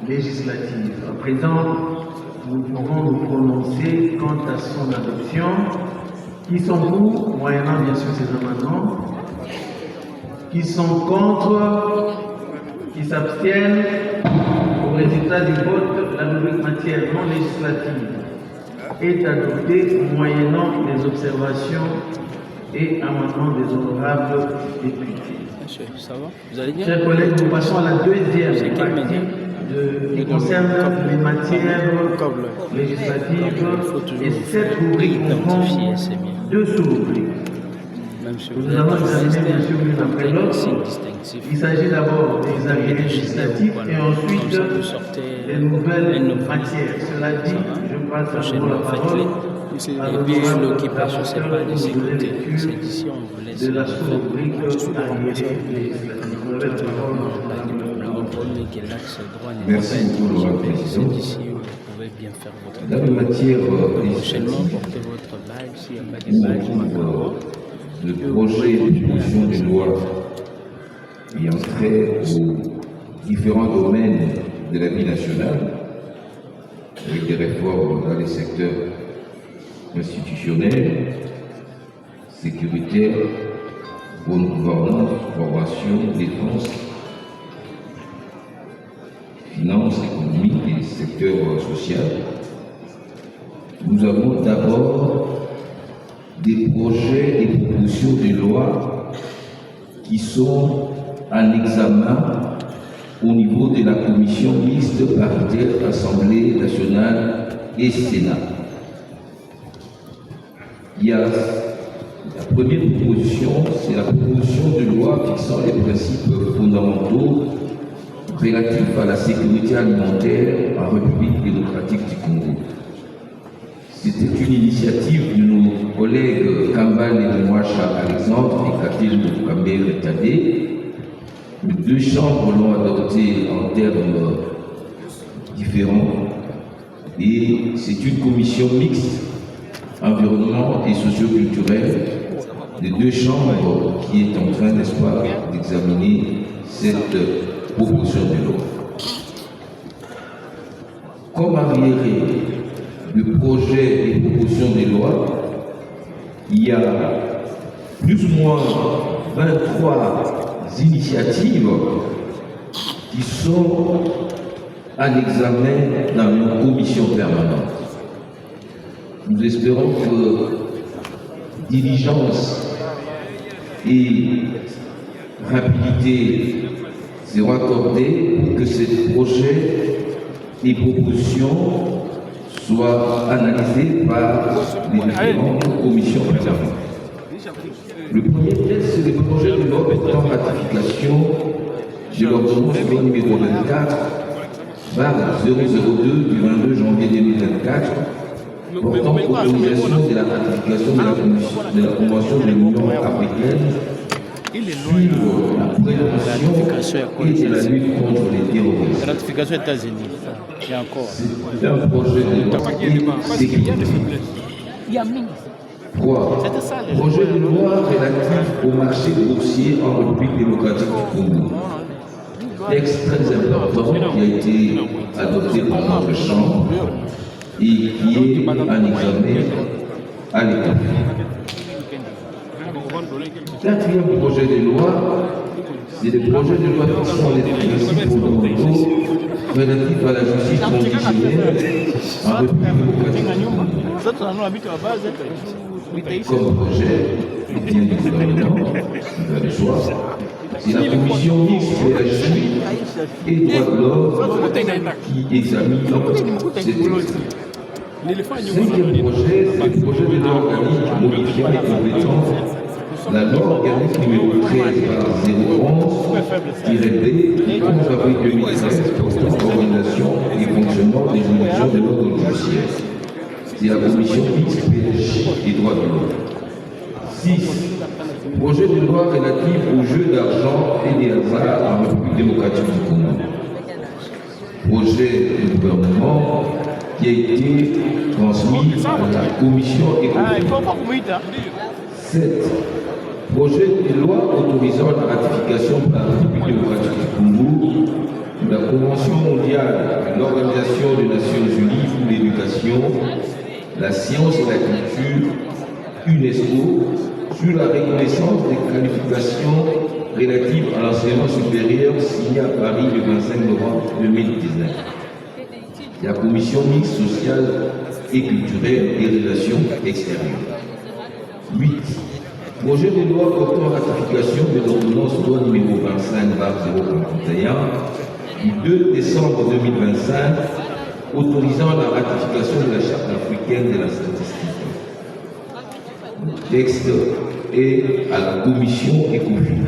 législative. À présent, nous pourrons nous prononcer quant à son adoption. Qui sont pour, moyennant bien sûr ces amendements? Qui sont contre? Qui s'abstiennent? Au résultat du vote, la rubrique matière non législative est adoptée moyennant les observations et amendements des honorables députés. Monsieur, ça va? Vous allez bien? Chers collègues, nous passons à la deuxième partie qui concerne les matières législatives et cette rubrique comprend deux sous-rubriques. Nous allons examiner bien sûr l'une après l'autre. Il s'agit d'abord des arrêts législatifs et ensuite des nouvelles matières. Cela dit, je passe à la parole. Et puis l'occupation, c'est pas de s'écouter. C'est ici, on vous laisse. De la sous-rubrique arrêts législatifs. Vous avez la parole. Merci beaucoup, Laurent Président. Dans la matière législative, le projet de proposition de loi ayant trait aux différents domaines de la vie nationale, avec des réformes dans les secteurs institutionnels, sécuritaires, bonne gouvernance, formation, défense, finances, économiques et secteur social. Nous avons d'abord des projets et propositions de loi qui sont en examen au niveau de la commission mixte paritaire Assemblée nationale et Sénat. Il y a la première proposition, c'est la proposition de loi fixant les principes fondamentaux relatifs à la sécurité alimentaire en République démocratique du Congo. C'était une initiative de nos collègues Kambal et Mouacha Alexandre et Katil Moukambé Tadé. Les deux chambres l'ont adopté en termes différents et c'est une commission mixte environnement et socio-culturel des deux chambres qui est en train, n'est-ce pas, d'examiner cette proposition de loi. Comme arriéré de projets et propositions de loi, il y a plus ou moins 23 initiatives qui sont en examen dans une commission permanente. Nous espérons que diligence et rapidité seront accordées pour que ces projets et propositions soient analysés par les différentes commissions permanentes. Le premier texte, c'est le projet de loi portant ratification de l'ordonnance numéro 24 002 du 22 janvier 2024 portant autorisation de la ratification de la Convention de l'Union africaine sur la prévention et de la lutte contre les terroristes. Ratification États-Unis. Et encore. C'est un projet de loi sécurité. 3. Projet de loi relatif au marché boursier en République démocratique du Congo. Texte très important qui a été adopté par notre Chambre et qui est en examen à l'État. Quatrième projet de loi, c'est le projet de loi fixant les principes fondamentaux relatifs à la justice conditionnelle en République démocratique du Congo. Comme projet, il vient du gouvernement, vous avez le choix. C'est la commission mixte PHI et droits de l'homme qui examine ces textes. Cinquième projet, c'est le projet de loi organique modifiant les compétences la loi organique numéro 13/011-B du 11 avril 2013 portant organisation et fonctionnement des juridictions de l'ordre judiciaire. C'est la commission mixte PHI et droits de l'homme. 6. Projet de loi relatif aux jeux d'argent et des hasards en République démocratique du Congo. Projet du gouvernement qui a été transmis à la commission économique. 7. Projet de loi autorisant la ratification par la République démocratique du Congo de la Convention mondiale de l'Organisation des Nations Unies pour l'éducation, la science et la culture, UNESCO, sur la reconnaissance des qualifications relatives à l'enseignement supérieur signée à Paris le 25 novembre 2019. La Commission mixte sociale et culturelle et relations extérieures. 8. Projet de loi portant ratification de l'ordonnance loi numéro 25/041 du 2 décembre 2025 autorisant la ratification de la Charte africaine de la statistique. Le texte est à la commission ECOFIN.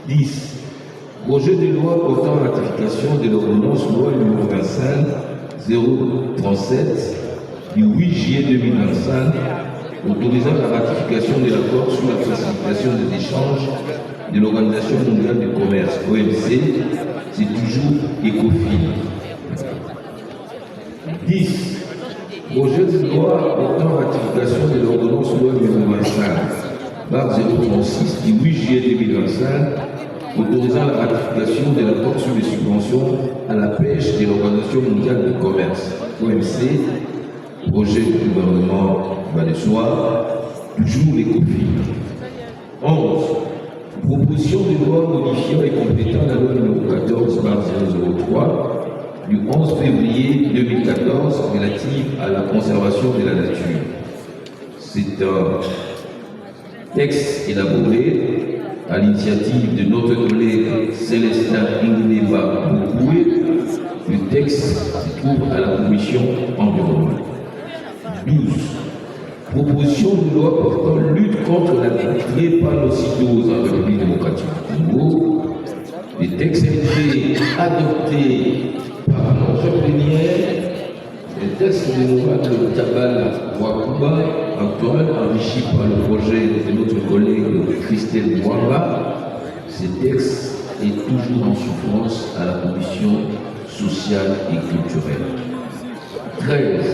10. Projet de loi portant ratification de l'ordonnance loi numéro 25/037 du 8 juillet 2025 autorisant la ratification de l'accord sur la facilitation des échanges de l'Organisation mondiale du commerce, OMC, c'est toujours ECOFIN. 10. Projet de loi portant ratification de l'ordonnance loi numéro 25/036 du 8 juillet 2025 autorisant la ratification de l'accord sur les subventions à la pêche de l'Organisation mondiale du commerce, OMC, projet du gouvernement va de soi, toujours l'ECOFIN. 11. Proposition de loi modifiant et complétant la loi numéro 14/003 du 11 février 2014 relative à la conservation de la nature. C'est un texte élaboré à l'initiative de notre collègue Célestin Ingneba Boukoué. Le texte se trouve à la commission environnement. 12. Proposition de loi portant lutte contre la drépanocytose en République démocratique du Congo. Le texte a été adopté par notre plénière. Le texte de l'honorable Tabal Wakuba, Antoine, enrichi par le projet de notre collègue Christelle Mwamba. Ce texte est toujours en souffrance à la commission sociale et culturelle. 13.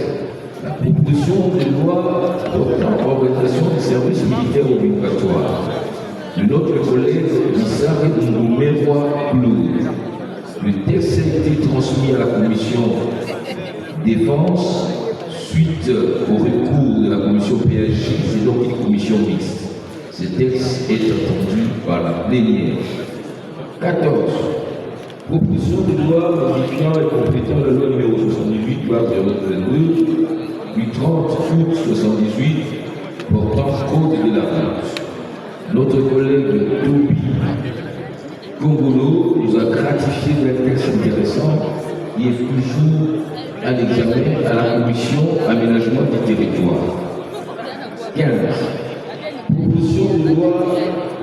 La proposition de loi portant organisation du service militaire obligatoire de notre collègue Issar Ndoumerwa Claude. Le texte a été transmis à la commission défense suite au recours de la commission PHJ, c'est donc une commission mixte. Ce texte est attendu par la plénière. 14. Proposition de loi modifiant et complétant la loi numéro 78/022 du 30 août 78 portant code de la route. Notre collègue Toby Kongolo nous a gratifié d'un texte intéressant qui est toujours à l'examen à la commission aménagement du territoire. 15. Proposition de loi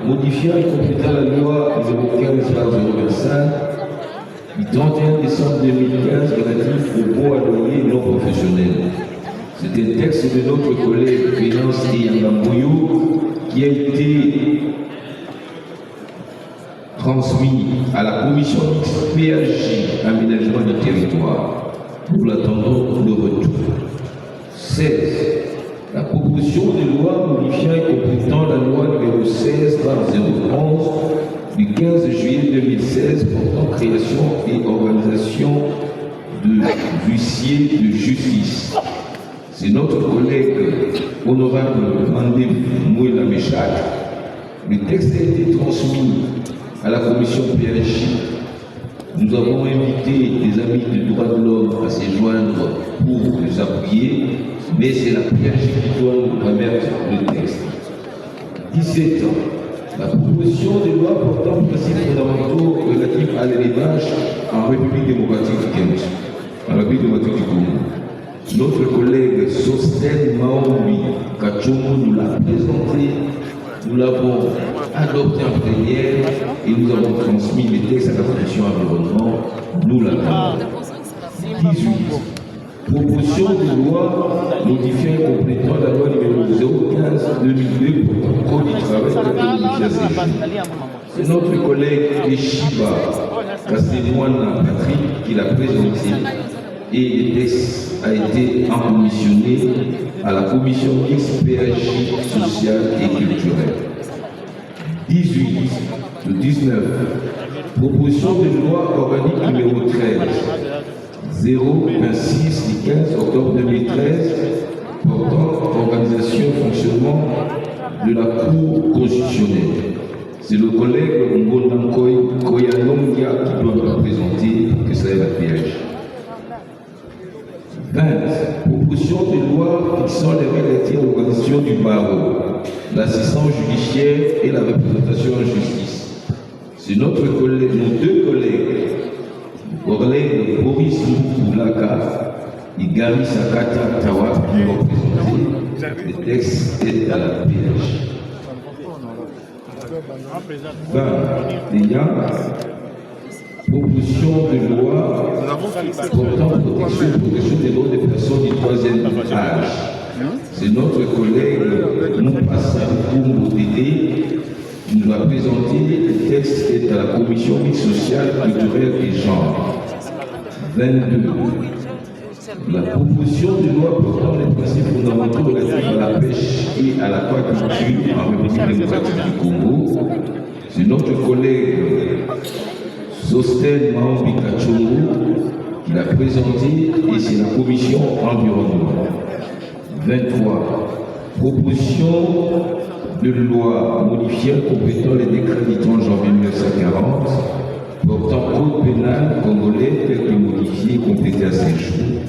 modifiant et complétant la loi 015/025 du 31 décembre 2015 relatif aux baux à loyer non professionnels. C'est un texte de notre collègue Finance Yangamboyo qui a été transmis à la commission mixte PHJ aménagement du territoire. Nous l'attendons le retour. 16. La proposition de loi modifiant et complétant la loi numéro 16/011 du 15 juillet 2016 portant création et organisation de huissiers de justice. C'est notre collègue honorable Mandé Mouela Méchak. Le texte a été transmis à la commission PHJ. Nous avons invité des amis du droit de l'homme à se joindre pour les appuyer, mais c'est la PHJ qui doit nous remettre le texte. 17 ans. La proposition de loi portant principes fondamentaux relatifs à l'élevage en République démocratique du Congo. Notre collègue Sosten Maombi Kachomo nous l'a présenté, nous l'avons adopté en plénière et nous avons transmis les textes à la commission environnement. Nous l'attendons. 18. Proposition de loi modifiant et complétant la loi numéro 015/2002 pour le code du travail de la. C'est notre collègue Eshiba Kassemouana Patrick qui l'a présenté et le texte a été encommissionné à la commission mixte PHJ sociale et culturelle. 18. Le 19. Proposition de loi organique numéro 13, 026 du 15 octobre 2013, portant organisation et fonctionnement de la Cour constitutionnelle. C'est le collègue Mbonankoy Koyanongia qui doit nous la présenter pour que ça ait la piège. 20. Proposition de loi fixant les règles d'organisation du barreau, l'assistance judiciaire et la représentation en justice. C'est nos deux collègues, Boris Boulaka et Gary Sakata Tawa qui ont représenté. Le texte est à la PH. 21. Proposition de loi portant protection des droits des personnes du troisième âge. C'est notre collègue Moupassa Koumou-Dédé qui nous a présenté le texte qui est à la commission mixte sociale, culturelle et genre. 22. La proposition de loi portant les principes fondamentaux relatifs à la pêche et à l'aquaculture en République démocratique du Congo. C'est notre collègue Sostel Maombi Kachongo qui l'a présenté et c'est la commission environnement. 23. Proposition de loi modifiant complétant les décrets du 30 janvier 1940 portant code pénal congolais tel que modifié et complété à 5 jours.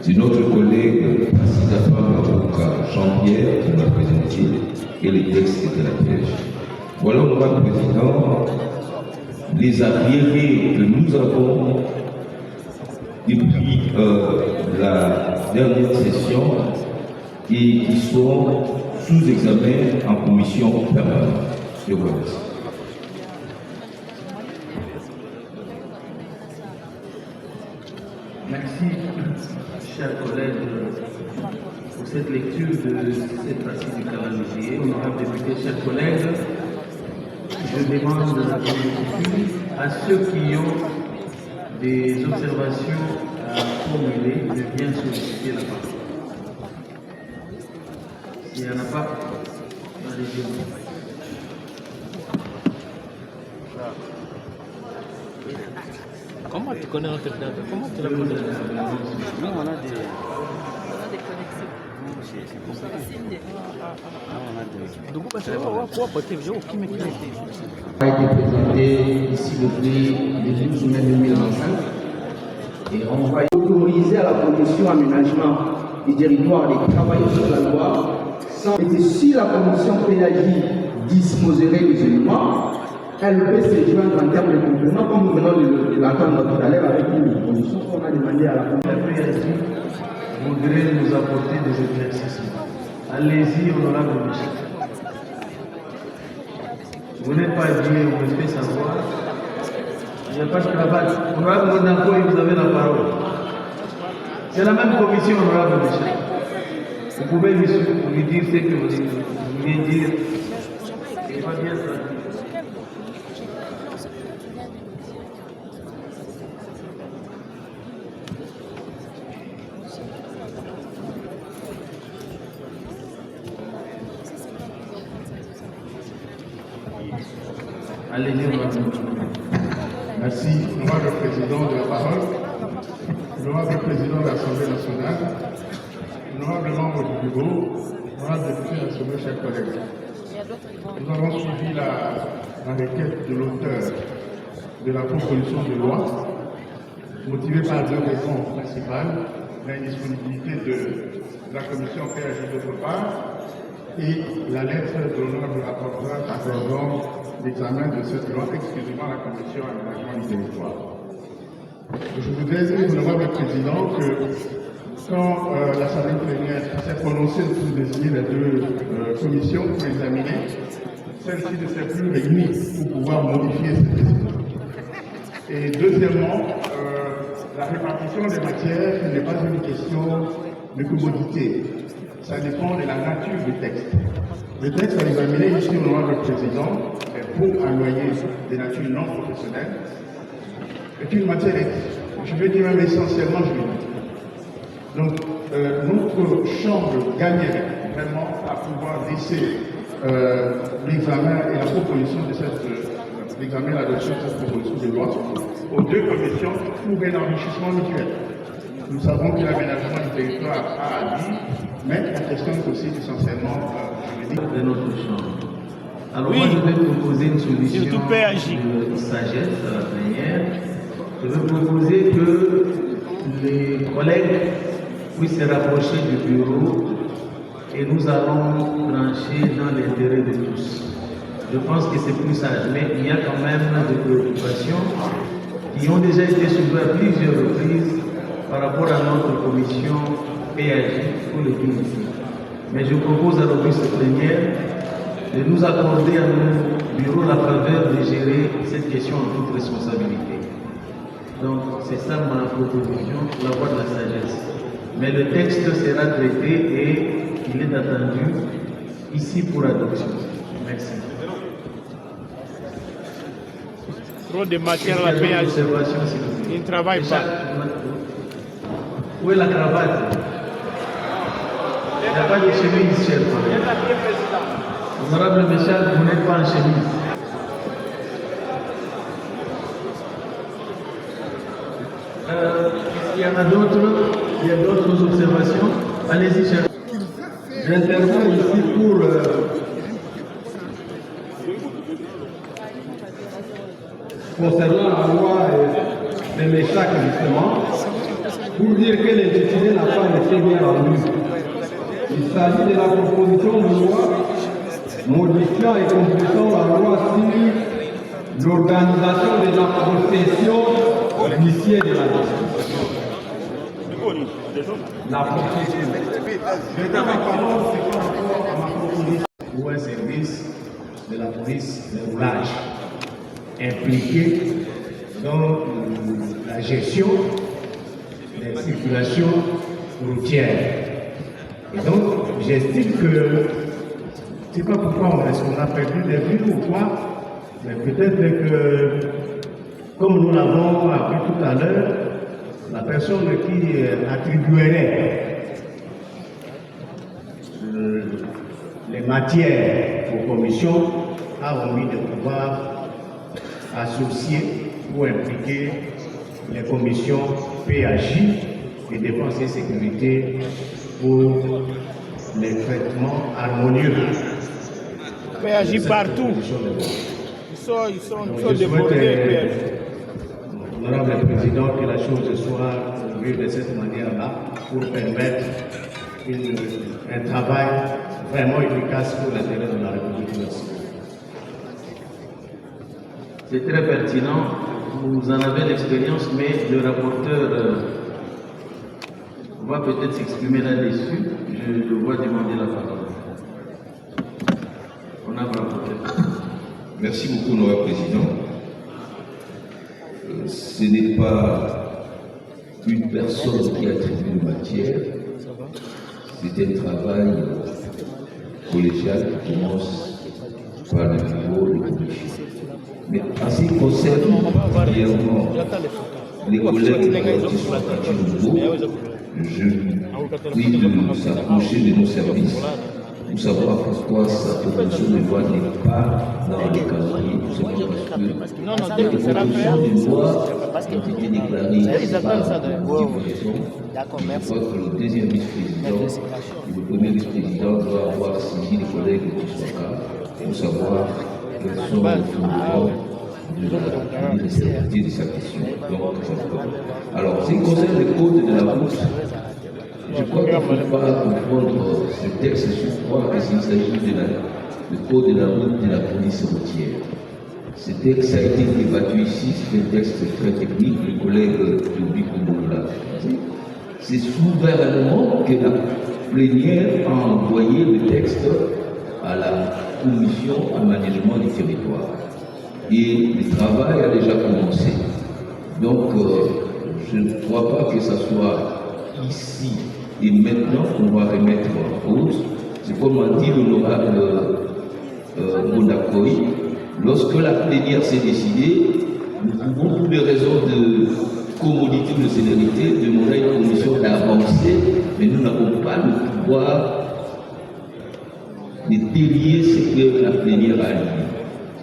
C'est notre collègue Passida Marouka Jean-Pierre qui l'a présenté et les textes étaient la piège. Voilà, Honorable Président, les arriérés que nous avons depuis la dernière session et qui sont sous examen en commission permanente. Je vous remercie. Merci, chers collègues, pour cette lecture de cette partie du calendrier. Honorable député, chers collègues, je demande à ceux qui ont des observations à formuler de bien solliciter la parole. S'il n'y en a pas, allez-y. Comment tu connais notre date? Comment tu la connais? Nous, on a des connexions. a été présenté ici depuis le 12 mai 2025 et on va autoriser à la commission aménagement du territoire de travailler sur la loi et si la commission PAJ disposerait des éléments, elle peut se joindre en termes de complément comme nous venons de l'entendre tout à l'heure avec une condition qu'on a demandé à la commission. Voudrait nous apporter des éclaircissements. Allez-y, honorable Michel. Vous n'êtes pas dit, on me fait savoir. Il n'y a pas de cravate. Honorable Monako, vous avez la parole. C'est la même commission, honorable Michel. Vous pouvez lui dire ce que vous voulez dire. Il va bien ça. Merci, honorable président de la parole, honorable président de l'Assemblée nationale, honorable membre du bureau, honorable député national, chers collègues. Nous avons suivi la requête de l'auteur de la proposition de loi, motivée par deux raisons principales, l'indisponibilité de la commission PAJ d'autre part, et la lettre de l'honorable rapporteur accordant l'examen de cette loi exclusivement à la commission aménagement du territoire. Je voudrais dire, honorable président, que quand l'Assemblée plénière s'est prononcée pour désigner les deux commissions pour examiner, celle-ci ne s'est plus réunie pour pouvoir modifier cette décision. Et deuxièmement, la répartition des matières n'est pas une question de commodité. Ça dépend de la nature du texte. Le texte à examiner ici, honorable président, est pour un loyer de nature non professionnelle, est une matière, je veux dire même essentiellement juridique. Donc, notre chambre gagnerait vraiment à pouvoir laisser l'examen et la proposition de cette d'examiner l'adoption de cette proposition de loi aux deux commissions pour un enrichissement mutuel. Nous savons que l'aménagement du territoire a dit, mais la question est aussi essentiellement juridique. De notre chambre. Alors moi je vais proposer une solution de sagesse à la plénière. Je vais proposer que les collègues puissent se rapprocher du bureau et nous allons trancher dans l'intérêt de tous. Je pense que c'est plus sage, mais il y a quand même des préoccupations qui ont déjà été soulevées à plusieurs reprises par rapport à notre commission PAJ pour le ici. Mais je propose à l'auguste plénière de nous accorder à nos bureaux la faveur de gérer cette question en toute responsabilité. Donc c'est ça ma proposition, la voie de la sagesse. Mais le texte sera traité et il est attendu ici pour adoption. Merci. Trop de matière à la PAJ. Il ne travaille pas. Où est la cravate? Il n'y a pas de chemise, cher collègue. Honorable Michel, vous n'êtes pas en chemise. Il y en a d'autres, il y a d'autres observations. Allez-y, cher. J'interviens ici pour concernant la loi de l'ECHAC justement, pour dire que l'intitulé n'a pas été bien rendu. Il s'agit de la proposition de loi modifiant et complétant la loi sur l'organisation de la profession officielle de la justice. La profession. Je donne la parole par rapport à ma proposition. Ou un service de la police de roulage impliqué dans la gestion des circulations routières. Et donc, j'estime que, je ne sais pas pourquoi est-ce qu'on a perdu des vues ou quoi, mais peut-être que, comme nous l'avons appris tout à l'heure, la personne qui attribuerait les matières aux commissions a envie de pouvoir associer ou impliquer les commissions PAJ et défense et sécurité pour les traitements harmonieux. PAJ partout. Ils sont débordés. Honorable Président, que la chose soit vue de cette manière-là pour permettre un travail vraiment efficace pour l'intérêt de la République. C'est très pertinent, vous en avez l'expérience, mais le rapporteur va peut-être s'exprimer là-dessus. Je dois demander la parole. On a le rapporteur. Merci beaucoup, Honorable Président. Ce n'est pas une personne qui attribue une matière, c'est un travail collégial qui commence par le niveau de commission. Mais en ce qui concerne particulièrement les collègues qui sont partis nouveau, je prie de s'approcher de nos services pour savoir pourquoi sa proposition de loi n'est pas dans le calendrier. Tout simplement parce que les propositions de loi ont été déclarées par raison. Je crois que le deuxième vice-président et le premier vice-président doivent avoir saisi les collègues qui sont là pour savoir quels sont les fondements de la sécurité de sa question. Alors, ce qui concerne le code de la route, je crois qu'il ne faut pas confondre ce texte sur croire qu'il s'agit du code de la route de la police routière. Ce texte a été débattu ici, c'est un texte très technique, le collègue Tobi Koumou l'a dit. C'est souverainement que la plénière a envoyé le texte à la commission aménagement du territoire. Et le travail a déjà commencé. Donc, je ne crois pas que ce soit ici et maintenant qu'on va remettre en cause. C'est comme a dit l'honorable Monakoy, lorsque la plénière s'est décidée, nous pouvons, pour des raisons de commodité ou de célérité, demander à une commission d'avancer, mais nous n'avons pas le pouvoir de délier ce que la plénière a dit.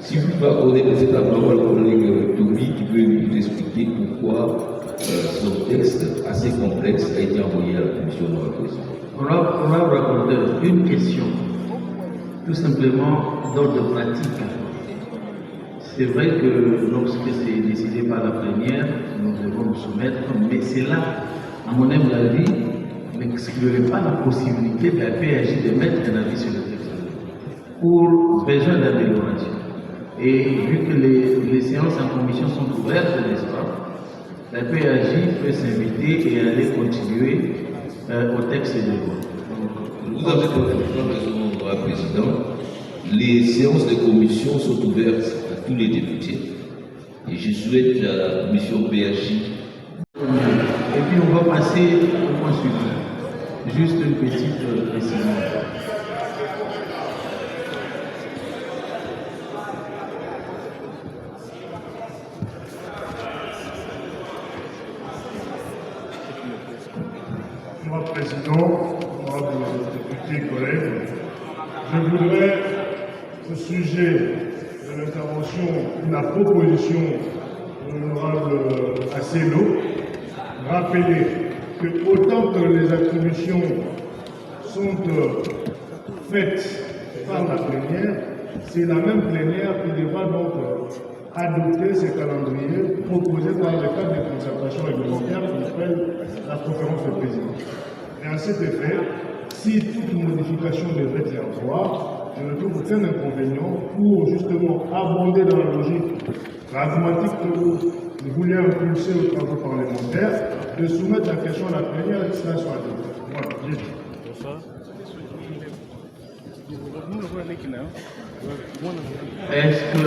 Si vous pouvez accorder peut-être la parole au collègue Toby qui peut nous expliquer pourquoi son texte assez complexe a été envoyé à la commission de la présidence. On va vous accorder une question, tout simplement d'ordre pratique. C'est vrai que lorsque c'est décidé par la plénière, nous devons nous soumettre, mais cela, à mon humble avis, n'exclurait pas la possibilité de la PAJ de mettre un avis sur le texte pour besoin d'amélioration. Et vu que les séances en commission sont ouvertes, n'est-ce pas, la PAJ peut s'inviter et aller continuer au texte de loi. Vous avez parfaitement raison, Honorable Président. Les séances de commission sont ouvertes à tous les députés. Et je souhaite à la commission PAJ. Et puis on va passer au point suivant. Juste une petite précision. Moi, Président, honorables députés, collègues, je voudrais, au sujet de l'intervention, de la proposition de l'honorable Asselo, rappeler que autant que les attributions sont faites par la plénière, c'est la même plénière qui devra donc adopter ces calendriers proposés dans le cadre de concertation réglementaire qu'on appelle la conférence de président. Et à cet effet, si toute modification devrait y avoir, je ne trouve aucun inconvénient pour justement abonder dans la logique pragmatique que vous vouliez impulser aux travaux parlementaires, de soumettre la question à la plénière et que cela soit adopté. Voilà, j'ai dit. Est-ce que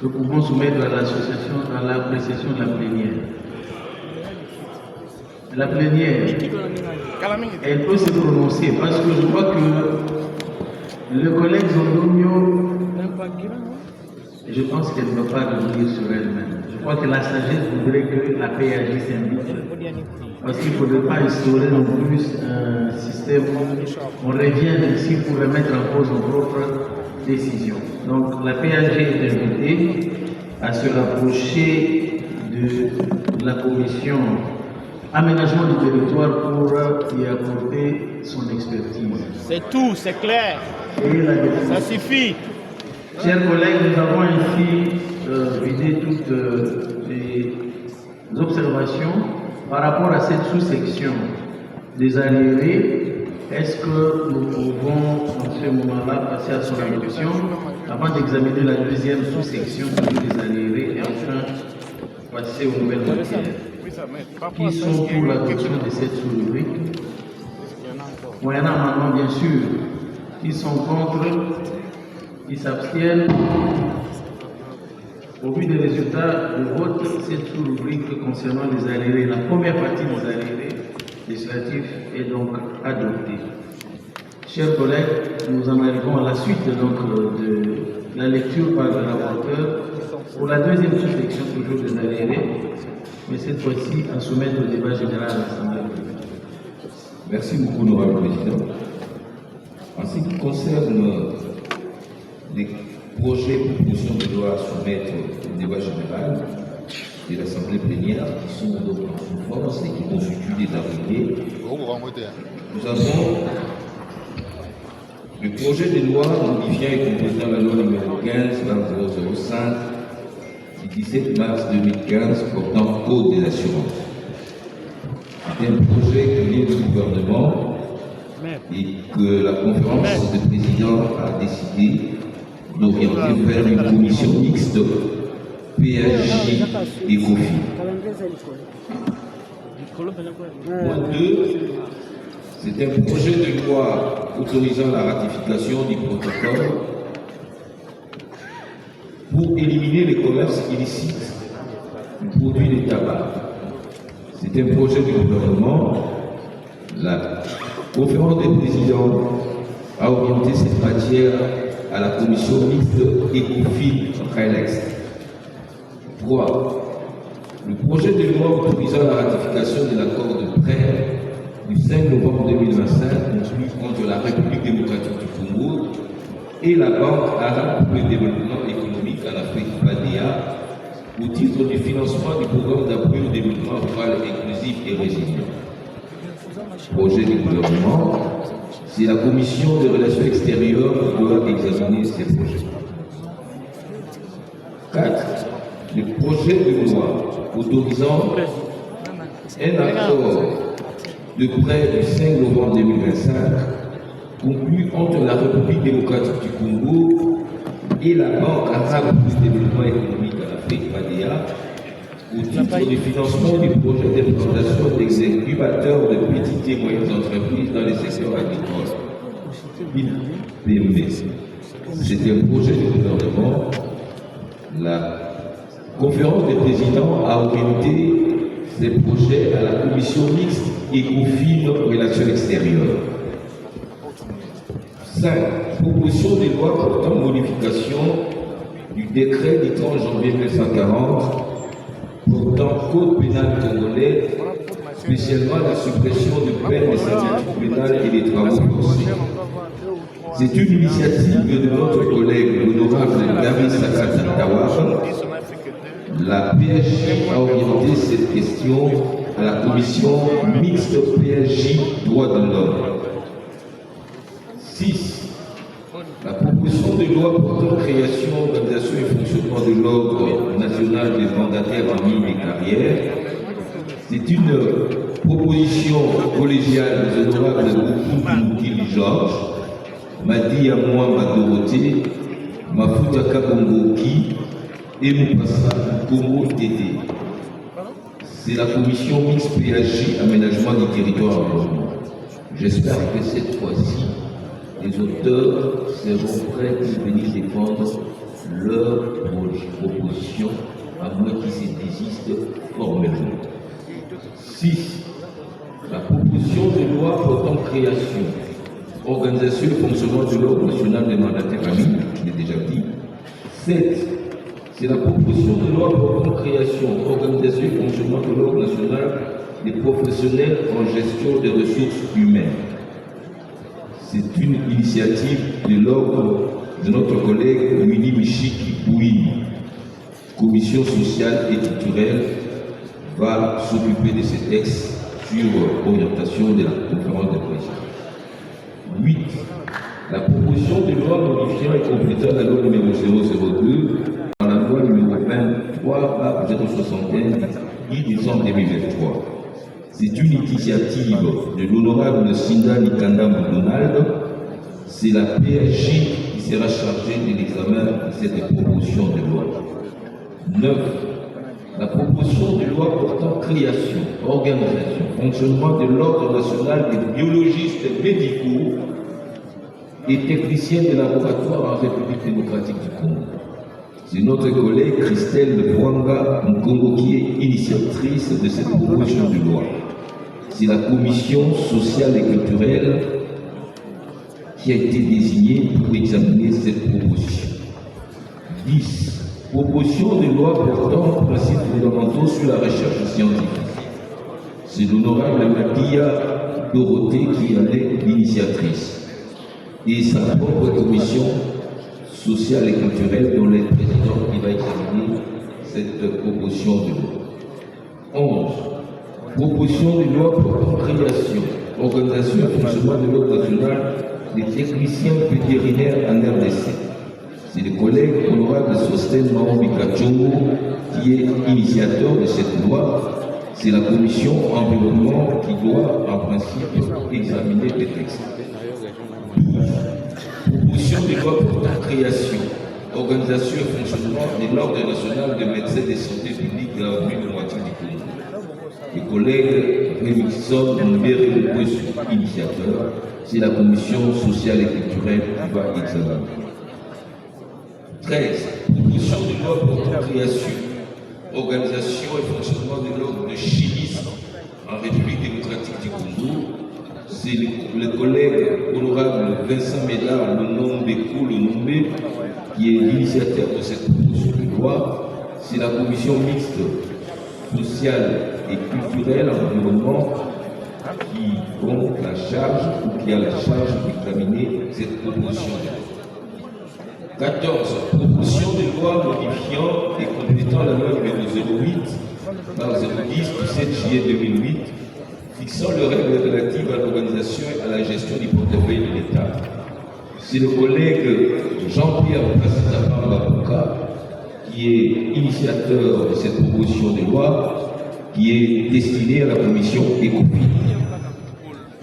nous pouvons soumettre à l'association, à l'appréciation de la plénière? La plénière, elle peut se prononcer parce que je crois que le collègue Zondonio, je pense qu'elle ne va pas revenir sur elle-même. Je crois que la sagesse voudrait que la PAJ s'invite. Parce qu'il ne faudrait pas instaurer non plus un système où on revient ici pour remettre en cause nos propres décisions. Donc la PAJ est invitée à se rapprocher de la commission aménagement du territoire pour y apporter son expertise. C'est tout, c'est clair. Et la Ça suffit. Chers collègues, nous avons ici vidé toutes les observations par rapport à cette sous-section des arriérés. Est-ce que nous pouvons, en ce moment-là, passer à son adoption avant d'examiner la deuxième sous-section des arriérés et enfin passer aux nouvelles matières? Qui sont pour l'adoption de cette sous-rubrique? Moyennant amendement, bien sûr. Qui sont contre? Qui s'abstiennent? Au vu des résultats de vote, cette sous-rubrique concernant les arriérés, la première partie des arriérés législatifs est donc adoptée. Chers collègues, nous en arrivons à la suite de la lecture par le rapporteur pour la deuxième sous-section toujours des arriérés, mais cette fois-ci à soumettre au débat général à l'Assemblée. Merci beaucoup, Honorable Président. En ce qui concerne les projets de proposition de loi à soumettre au débat général de l'Assemblée plénière, qui sont donc en force et qui constituent des arriérés, nous avons le projet de loi modifiant et complétant la loi numéro 15-005 du 17 mars 2015 portant code des assurances. C'est un projet qui vient du gouvernement et que la conférence de présidents a décidé d'orienter vers une commission mixte PAJ et COFI. Point 2, c'est un projet de loi autorisant la ratification du protocole pour éliminer les commerces illicites du produit de tabac. C'est un projet du gouvernement. La conférence des présidents a orienté cette matière à la commission mixte ECOFIN-RELEX. 3. Le projet de loi autorisant la ratification de l'accord de prêt du 5 novembre 2025 conclu entre la République démocratique du Congo et la Banque arabe pour le développement économique en Afrique, BADEA, au titre du financement du programme d'appui au développement rural inclusif et résilient. Projet du gouvernement, c'est la Commission des relations extérieures qui doit examiner ces projets. 4. Le projet de loi autorisant un accord de prêt du 5 novembre 2025 conclu entre la République démocratique du Congo et la Banque arabe pour le développement économique en Afrique, BADEA, au titre du financement du projet d'implantation des incubateurs de petites et moyennes entreprises dans les secteurs agricoles. PMB. C'est un projet du gouvernement. La conférence des présidents a orienté ces projets à la commission mixte ECOFIN Relations extérieures. 5. Proposition de loi portant modification du décret du 30 janvier 1940 portant code pénal congolais, spécialement la suppression de peine des servitudes pénales et des travaux forcés. C'est une initiative de notre collègue l'honorable Gary Sakata-Tawar. La PSJ a orienté cette question à la commission mixte PSJ droits de l'homme. 6. La proposition de loi portant création, organisation et fonctionnement de l'ordre national des mandataires en ligne et carrière. C'est une proposition collégiale des honorables Boukoukoukili Georges, Madi Amouamba Dorothée, Mafuta Kabongoki et Moupassa Congo Tété. C'est la commission mixte PHJ aménagement du territoire environnement. J'espère que cette fois-ci, les auteurs seront prêts pour venir défendre leur proposition, à moins qu'ils se désistent formellement. 6. La proposition de loi portant création, organisation et fonctionnement de l'ordre national des mandataires en ligne, je l'ai déjà dit. 7. C'est la proposition de loi portant création, organisation et fonctionnement de l'ordre national des professionnels en gestion des ressources humaines. C'est une initiative de l'ordre de notre collègue Winnie Michiki Bouini. Commission sociale et culturelle va s'occuper de ces textes sur orientation de la conférence des présidents. 8. La proposition de loi modifiant et complétant la loi numéro 002 dans la loi numéro 23/061 du 10 décembre 2023. C'est une initiative de l'honorable Sinda Nikanda Donald. C'est la PSJ qui sera chargée de l'examen de cette proposition de loi. 9. La proposition de loi portant création, organisation, fonctionnement de l'Ordre national des biologistes médicaux et techniciens de laboratoire en République démocratique du Congo. C'est notre collègue Christelle Bwanga Nkongo qui est initiatrice de cette proposition de loi. C'est la commission sociale et culturelle qui a été désignée pour examiner cette proposition. 10. Proposition de loi portant principes fondamentaux sur la recherche scientifique. C'est l'honorable Madia Dorothée qui en est l'initiatrice. Et sa propre commission sociale et culturelle dont le président qui va examiner cette proposition de loi. 11. Proposition de loi portant création, organisation et fonctionnement de l'ordre national des techniciens vétérinaires en RDC. C'est le collègue honorable Sosten Maomika Tchongo qui est initiateur de cette loi. C'est la commission environnement qui doit en principe examiner les textes. 12. Proposition de loi portant création, organisation et fonctionnement de l'ordre national des médecins de santé publique de la ville de moitié du Congo. Les collègues Remixon Mbere initiateur, c'est la commission sociale et culturelle qui va examiner. 13. Proposition de loi portant création, organisation et fonctionnement de l'ordre de chimistes en République démocratique du Congo. C'est le collègue honorable Vincent Médard, le nom Bekou, le nommé, qui est l'initiateur de cette proposition de loi. C'est la commission mixte sociale et culturelle en environnement qui prend la charge ou qui a la charge d'examiner cette proposition de loi. 14. Proposition de loi modifiant et complétant la loi numéro 08 par 010 du 7 juillet 2008 fixant les règles relatives à l'organisation et à la gestion du portefeuille de l'État. C'est le collègue Jean-Pierre Bamba qui est initiateur de cette proposition de loi qui est destinée à la commission ECOFIN.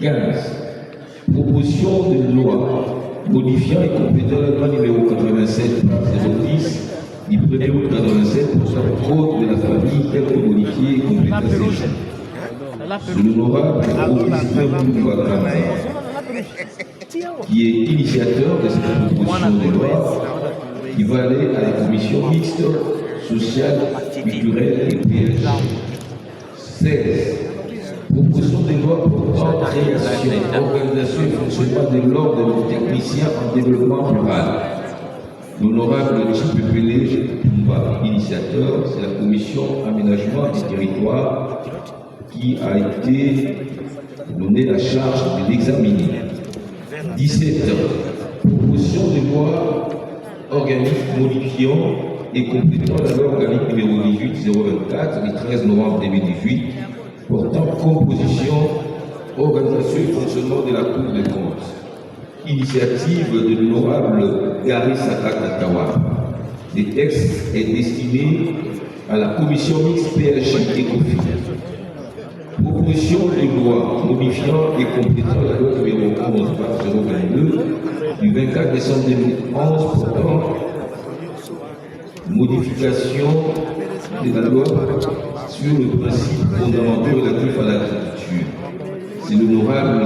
15. Proposition de loi modifiant et complétant la loi numéro 87 par 010 du 1er août 87 pour sa code de la famille telle que modifiée et complétée. C'est l'honorable Augustin Moubakanza qui est initiateur de cette proposition de loi qui va aller à la commission mixte sociale, culturelle et PSG. 16. Proposition de loi portant création, organisation et fonctionnement de l'ordre des techniciens en développement rural. L'honorable Tchipepele Toumba, initiateur, c'est la commission aménagement du territoire qui a été donné la charge de l'examiner. 17. Proposition de loi organique modifiant et complétant la loi organique numéro 18-024 du 13 novembre 2018 portant composition, organisation et fonctionnement de la Cour des comptes. Initiative de l'honorable Gary Sakatatawa. Le texte est destiné à la commission mixte PHI et ECOFIN. Proposition de loi modifiant et complétant la loi numéro 11/022 du 24 décembre 2011 portant modification de la loi sur le principe fondamental relatif à l'agriculture. C'est l'honorable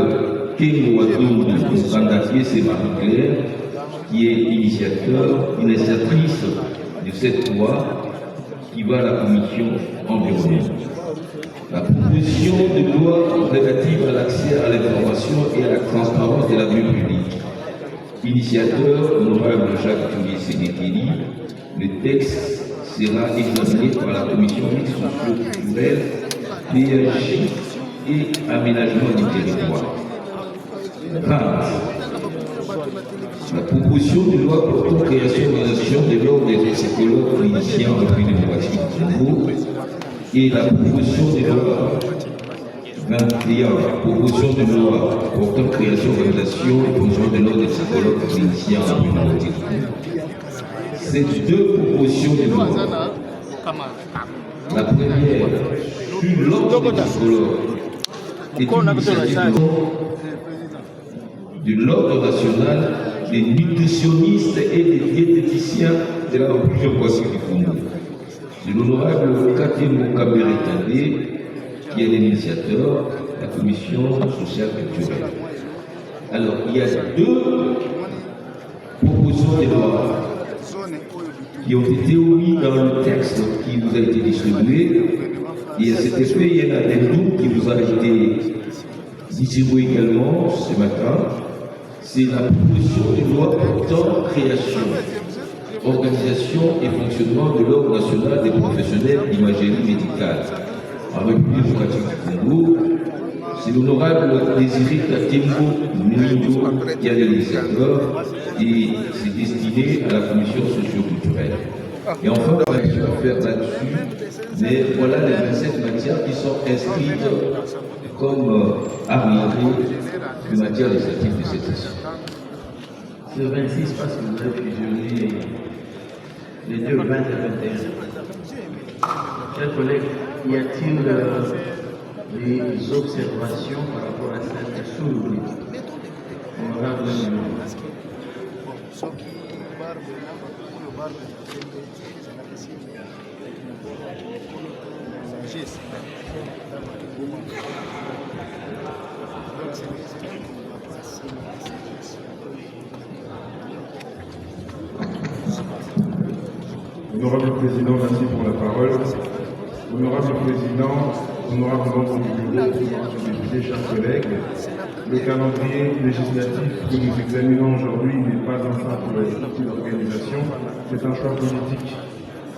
Ken Wadou Sandafié et Marie-Claire qui est initiatrice de cette loi qui va à la commission environnement. La proposition de loi relative à l'accès à l'information et à la transparence de la vie publique. Initiateur, l'honorable Jacques Tullier Sénékeli. Le texte sera examiné par la commission mixte socio-culturelle, PHI et aménagement du territoire. 20. La proposition de loi portant création et organisation de l'ordre des psychologues cliniciens en République démocratique du Congo et la proposition de loi 21. Proposition de loi portant création, organisation et fonctionnement de l'ordre des psychologues cliniciens en République démocratique du Congo. Ces deux propositions de loi, la première sur l'ordre des psychologues est une initiative de l'ordre national des nutritionnistes et des diététiciens de la République démocratique du Congo. C'est l'honorable Katé Mokambere Tandé qui est l'initiateur de la commission sociale culturelle. Alors, il y a deux propositions de loi qui ont été mis dans le texte qui vous a été distribué. Et à cet effet, il y en a des doutes qui vous a été distribué également ce matin. C'est la proposition de loi portant création, organisation et fonctionnement de l'Ordre national des professionnels d'imagerie médicale en République démocratique du Congo. C'est l'honorable Désiré Katembo Mouindo qui est l'initiateur et c'est destiné à la commission socio-culturelle. Et enfin, on va faire là-dessus, mais voilà les 27 matières qui sont inscrites comme arrivées de matière législative de cette session. Ce 26 parce que vous avez fusionné les deux 20 et 21. Chers collègues, y a-t-il des observations par rapport à cette sous-rubrique? Honorable Honorable Président, merci pour la parole. Honorable Président, honorable membre du bureau, honorable député, chers collègues, le calendrier législatif que nous examinons aujourd'hui n'est pas un simple outil d'organisation, c'est un choix politique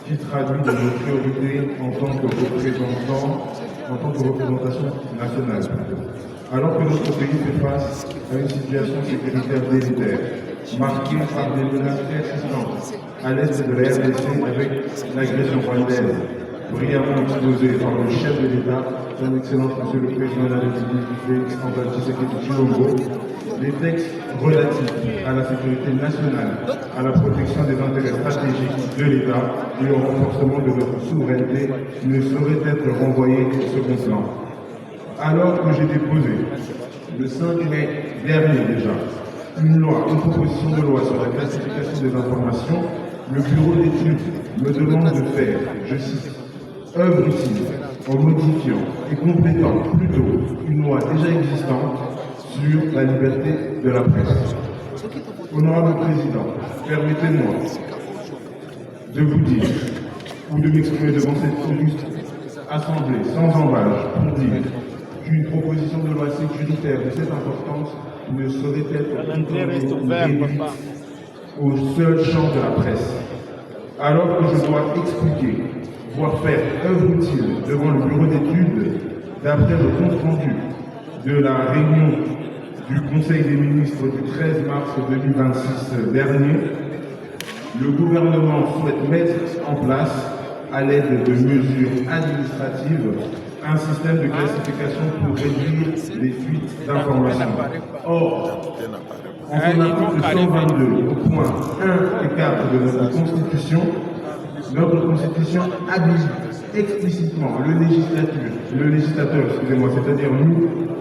qui traduit de nos priorités en tant que représentation nationale. Alors que notre pays fait face à une situation sécuritaire délétère, marquée par des menaces persistantes à l'est de la RDC avec l'agression rwandaise, brillamment exposée par le chef de l'État, son Excellence Monsieur le Président de la République, Félix Antoine Tshisekedi Tshilombo, des textes relatifs à la sécurité nationale, à la protection des intérêts stratégiques de l'État et au renforcement de notre souveraineté ne sauraient être renvoyés au second plan. Alors que j'ai déposé, le 5 mai dernier déjà, une proposition de loi sur la classification des informations, le bureau d'études me demande de faire, je cite, œuvre utile en modifiant et complétant plutôt une loi déjà existante sur la liberté de la presse. Honorable Président, permettez-moi de vous dire ou de m'exprimer devant cette illustre Assemblée sans embâche pour dire qu'une proposition de loi sécuritaire de cette importance ne saurait être réduite au seul champ de la presse. Alors que je dois expliquer, voire faire œuvre utile devant le bureau d'études, d'après le compte rendu de la réunion du Conseil des ministres du 13 mars 2026 dernier, le gouvernement souhaite mettre en place, à l'aide de mesures administratives, un système de classification pour réduire les fuites d'informations. Or, en son article 122, au point 1 et 4 de notre Constitution habilite explicitement le législateur, c'est-à-dire nous,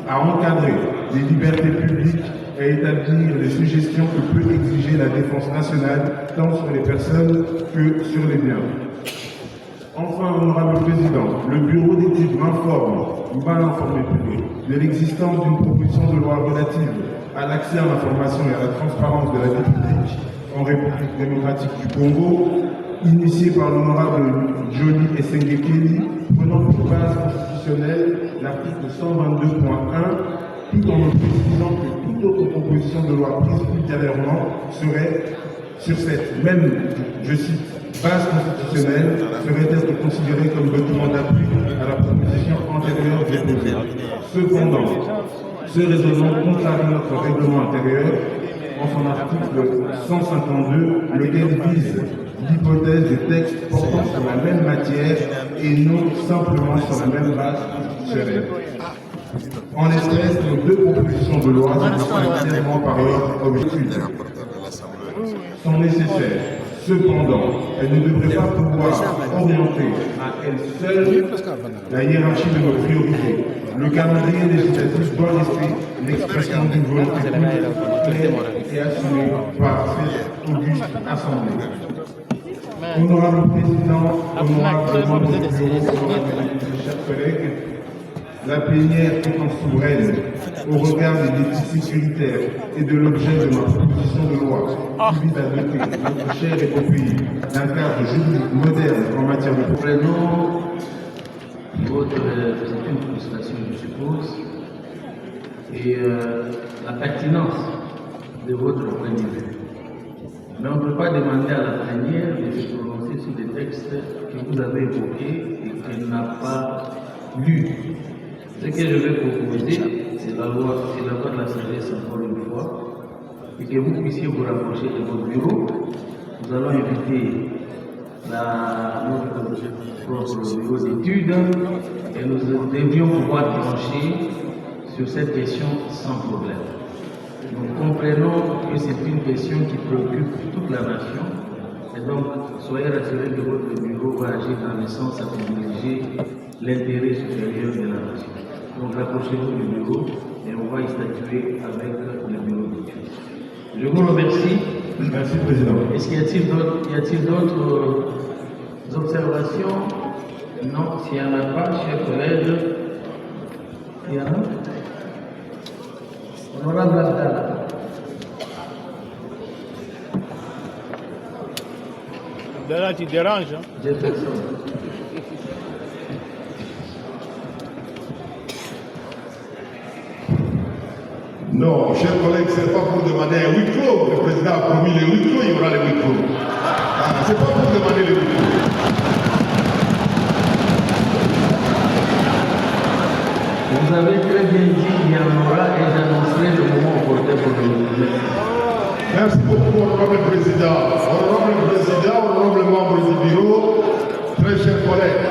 à encadrer les libertés publiques et à établir les suggestions que peut exiger la défense nationale, tant sur les personnes que sur les biens. Enfin, honorable Président, le bureau d'études m'a informé de l'existence d'une proposition de loi relative à l'accès à l'information et à la transparence de la vie publique en République démocratique du Congo, initiée par l'honorable Johnny Esengekeli, prenant pour base constitutionnelle l'article 122.1, tout en me précisant que toute autre proposition de loi prise ultérieurement serait, sur cette même, je cite, base constitutionnelle, serait être considérée comme document d'appui à la proposition antérieure déposée. Cependant, ce raisonnement contrarie notre règlement intérieur en son article 152, lequel vise l'hypothèse de textes portant sur la même matière et non simplement sur la même base constitutionnelle. En espèce, nos deux propositions de loi, entièrement par leur objectif, sont nécessaires. Cependant, elles ne devraient pas pouvoir orienter à elles seules la hiérarchie de nos priorités. Le calendrier législatif doit rester l'expression d'une volonté claire et assumée par cette auguste Assemblée. Honorable Président, honorable membres du bureau, chers collègues, la plénière étant souveraine au regard des défis sécuritaires et de l'objet de ma proposition de loi qui vise à doter notre cher et beau pays d'un cadre juridique moderne en matière de Prenons c'est une frustration, je suppose, et la pertinence de votre point de vue. Mais on ne peut pas demander à la plénière de se prononcer sur des textes que vous avez évoqués et qu'elle n'a pas lus. Ce que je vais proposer, c'est la loi de la sagesse encore une fois, et que vous puissiez vous rapprocher de votre bureau. Nous allons inviter notre propre bureau d'études et nous devions pouvoir trancher sur cette question sans problème. Nous comprenons que c'est une question qui préoccupe toute la nation et donc soyez rassurés que votre bureau va agir dans le sens à privilégier l'intérêt supérieur de la nation. Donc rapprochez-vous du bureau et on va y statuer avec le bureau d'études. Je vous remercie. Merci, Président. Est-ce qu'il y a-t-il d'autres observations? Non, s'il n'y en a pas, chers collègues, il y en a. Honorable Abdallah. Abdallah, tu déranges, hein? Jefferson. Non, chers collègues, ce n'est pas pour demander un huis clos. Le président a promis le huis clos, il y aura le huis clos. Ce n'est pas pour demander le huis clos. Vous avez très bien dit qu'il y en aura et j'annoncerai le moment opportun pour le Merci beaucoup, honorable président. Honorable président, honorable membre du bureau, très chers collègues.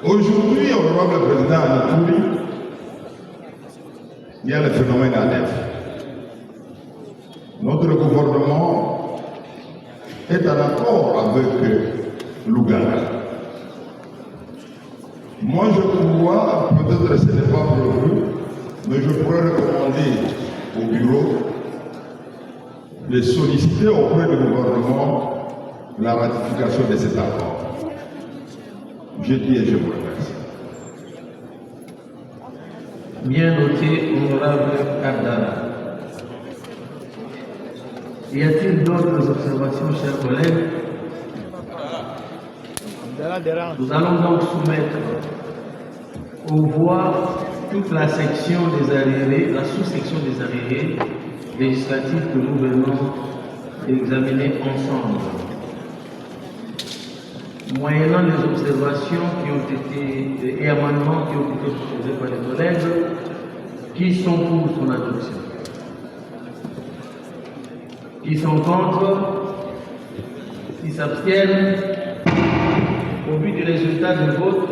Aujourd'hui, honorable président à Nitouri, il y a le phénomène ADEF. Notre gouvernement est en accord avec l'Ouganda. Moi, je crois, peut-être que ce n'est pas prévu, mais je pourrais recommander au bureau de solliciter auprès du gouvernement la ratification de cet accord. Je dis et je vous remercie. Bien noté, honorable Kardara. Y a-t-il d'autres observations, chers collègues? Nous allons donc soumettre aux voix toute la section des arriérés, la sous-section des arriérés législatifs que nous venons d'examiner ensemble. Moyennant les observations qui ont été et amendements qui ont été proposés par les collègues, qui sont pour son adoption? Qui sont contre? Qui s'abstiennent? Au vu du résultat du vote,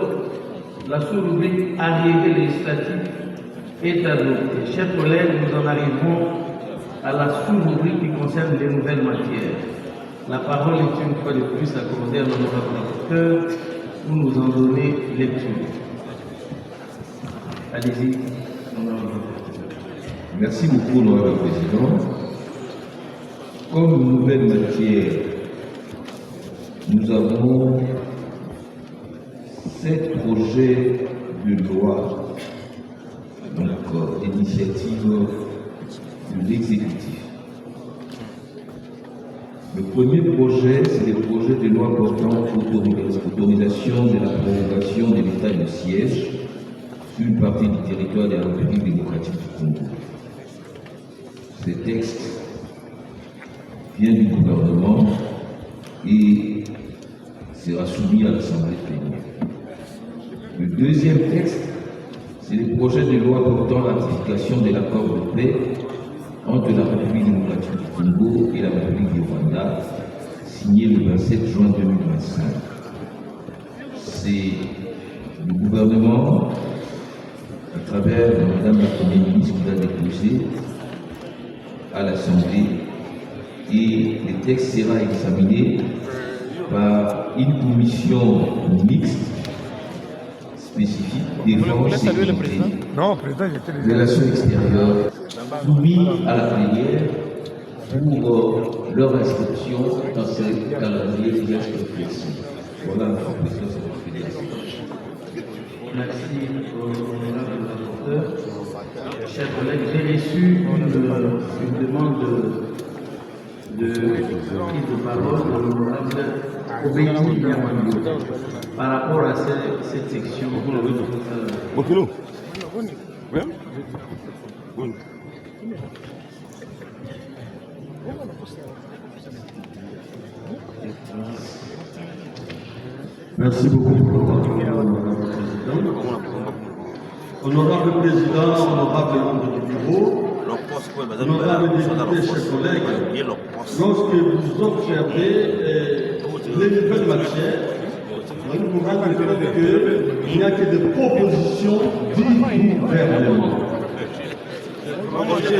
la sous-rubrique arriérés législatifs est adoptée. Chers collègues, nous en arrivons à la sous-rubrique qui concerne les nouvelles matières. La parole est une fois de plus accordée à l'honorable rapporteur pour nous en donner lecture. Allez-y, honorable rapporteur. Merci beaucoup, honorable président. Comme nouvelle matière, nous avons 7 projets de loi, donc d'initiative de l'exécutif. Le premier projet, c'est le projet de loi portant autorisation de la prolongation de l'état de siège sur une partie du territoire de la République démocratique du Congo. Ce texte vient du gouvernement et sera soumis à l'Assemblée plénière. Le deuxième texte, c'est le projet de loi portant ratification de l'accord de paix entre la République démocratique du Congo et la République du Rwanda, signé le 27 juin 2025. C'est le gouvernement, à travers Madame la Première ministre, qui l'a déposé à l'Assemblée, et le texte sera examiné par une commission mixte spécifique défense, sécurité, relations extérieures, soumis à la plénière pour leur inscription dans ce calendrier qui reste flexible. Voilà, Monsieur le Président, c'est votre fédération. Merci au honorable rapporteur. Chers collègues, j'ai reçu une demande de prise de parole de l'honorable Obédi Diamandou par rapport à cette section. Merci beaucoup, honorable président. Honorable président, honorable membre du bureau, honorable député, chers collègues, lorsque vous observez les nouvelles matières, nous vous rendons compte qu'il n'y a que des propositions du gouvernement.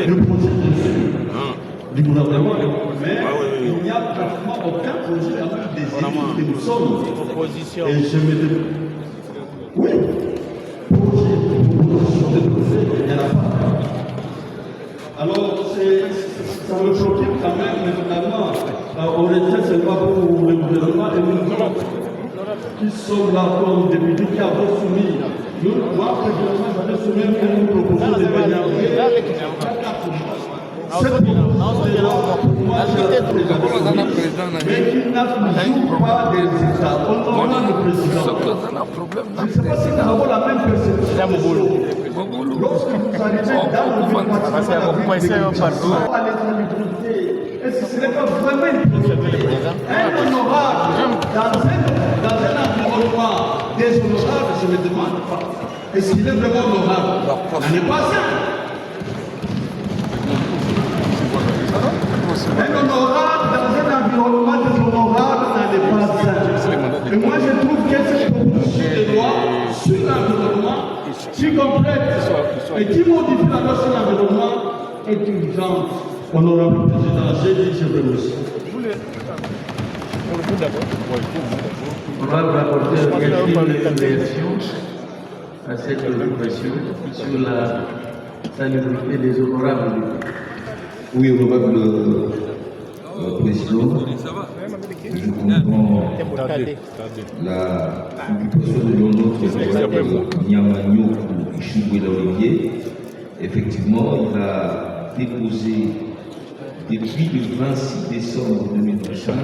Le processus du gouvernement, mais il n'y a pratiquement aucun projet des élus que nous sommes. Et je me dis, oui, proposition de projet, il n'y en a pas. Alors, ça me préoccupe quand même, mais finalement, on retient seulement pour le gouvernement et nous qui sommes là comme députés qui avons soumis. Moi, personnellement, j'avais soumis une proposition de manière cette proposition de loi, pour moi, mais qui n'a toujours pas de résultats. On a le président. Je ne sais pas si nous avons la même perception. Lorsque vous arrivez dans le département à l'étranger, est-ce que ce n'est pas vraiment une priorité? Un honorable dans un environnement déshonorable, je me demande pas. Est-ce qu'il est vraiment honorable? Il n'est pas ça. Un honorable dans un environnement déshonorable, ça n'est pas sain. Et moi, je trouve que cette proposition de loi sur l'environnement, qui complète et qui modifie la loi sur l'environnement, est urgente. Honorable Président, j'ai dit, je vous remercie. Honorable rapporteur, y a-t-il une réaction à cette question sur la salubrité des honorables? Oui, honorable Président, je comprends la préoccupation de l'honorable Niamagno pour Chouboué Olivier. Effectivement, il a déposé depuis le 26 décembre 2025